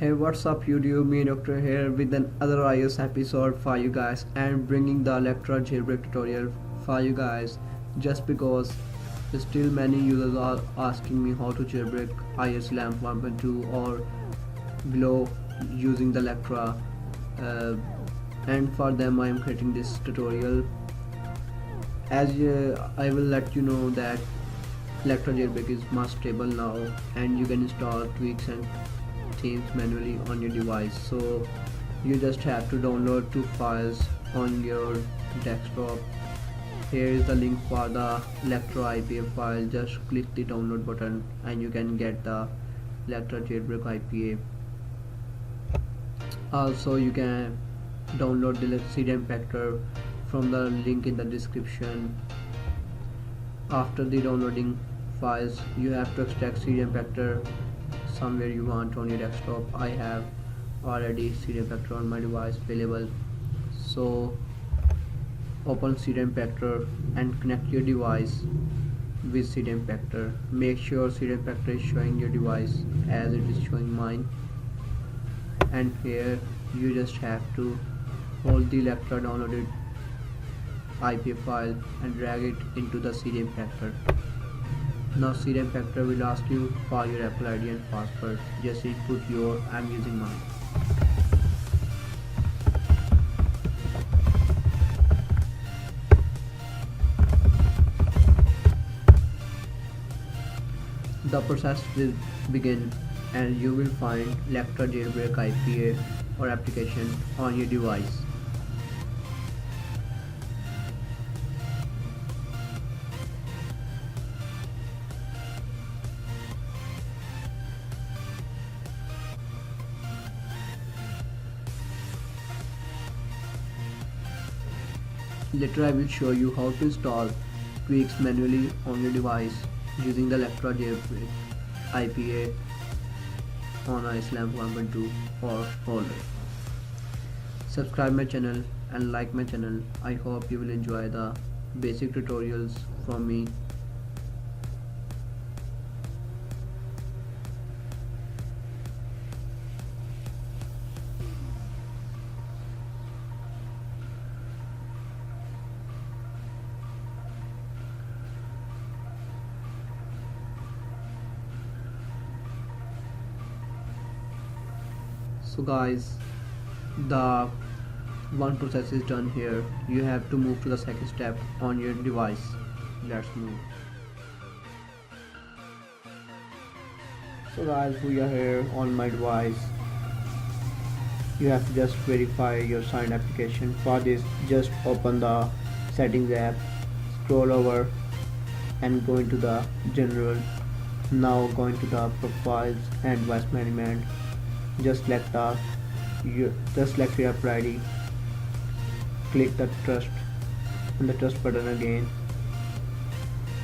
Hey, what's up YouTube? Me Doctor here with another iOS episode for you guys and bringing the Electra Jailbreak tutorial for you guys just because still many users are asking me how to jailbreak iOS 11.1.2 or below using the Electra, uh, and for them I am creating this tutorial. As I will let you know that Electra Jailbreak is more stable now and you can install tweaks and themes manually on your device. So you just have to download two files on your desktop. Here is the link for the Electra IPA file. Just click the download button and you can get the Electra Jailbreak IPA. Also you can download the CD Impactor from the link in the description. After the downloading files, you have to extract CD Impactor somewhere you want on your desktop. I have already CD Impactor on my device available, so open CD Impactor and connect your device with CD Impactor. Make sure CD Impactor is showing your device as it is showing mine, and here you just have to hold the Electra downloaded IP file and drag it into the CD Impactor. Now CD Impactor will ask you for your Apple ID and password. Just input your, I'm using mine. The process will begin and you will find Electra Jailbreak IPA or application on your device. Later I will show you how to install tweaks manually on your device using the Electra Jailbreak IPA on iOS 11.1.2 or older. Subscribe my channel and like my channel. I hope you will enjoy the basic tutorials from me. So guys, the one process is done here. You have to move to the second step on your device. Let's move. So guys, we are here on my device. You have to just verify your signed application. For this, just open the settings app, scroll over and go into the general. Now go into the profiles and device management. Just select your Apple ID, click the trust and the trust button again.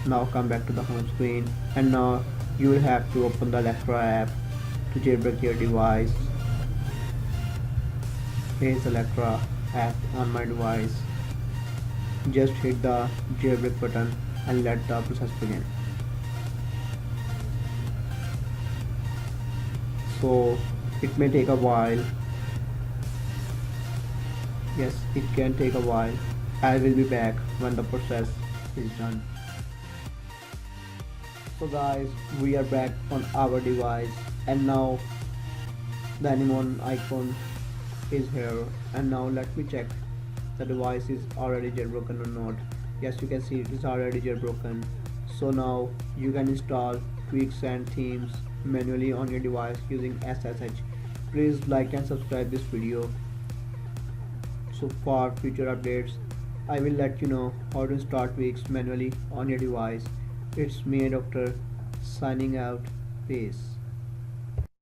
Now come back to the home screen and now you will have to open the Electra app to jailbreak your device. Here is Electra app on my device. Just hit the jailbreak button and let the process begin. So it may take a while. Yes, it can take a while. I will be back when the process is done. So guys, we are back on our device and now the anemone icon is here, and now let me check the device is already jailbroken or not. Yes, you can see it is already jailbroken. So now you can install tweaks and themes manually on your device using SSH. Please like and subscribe this video. So for future updates, I will let you know how to install tweaks manually on your device. It's me, Doctor, signing out. Peace.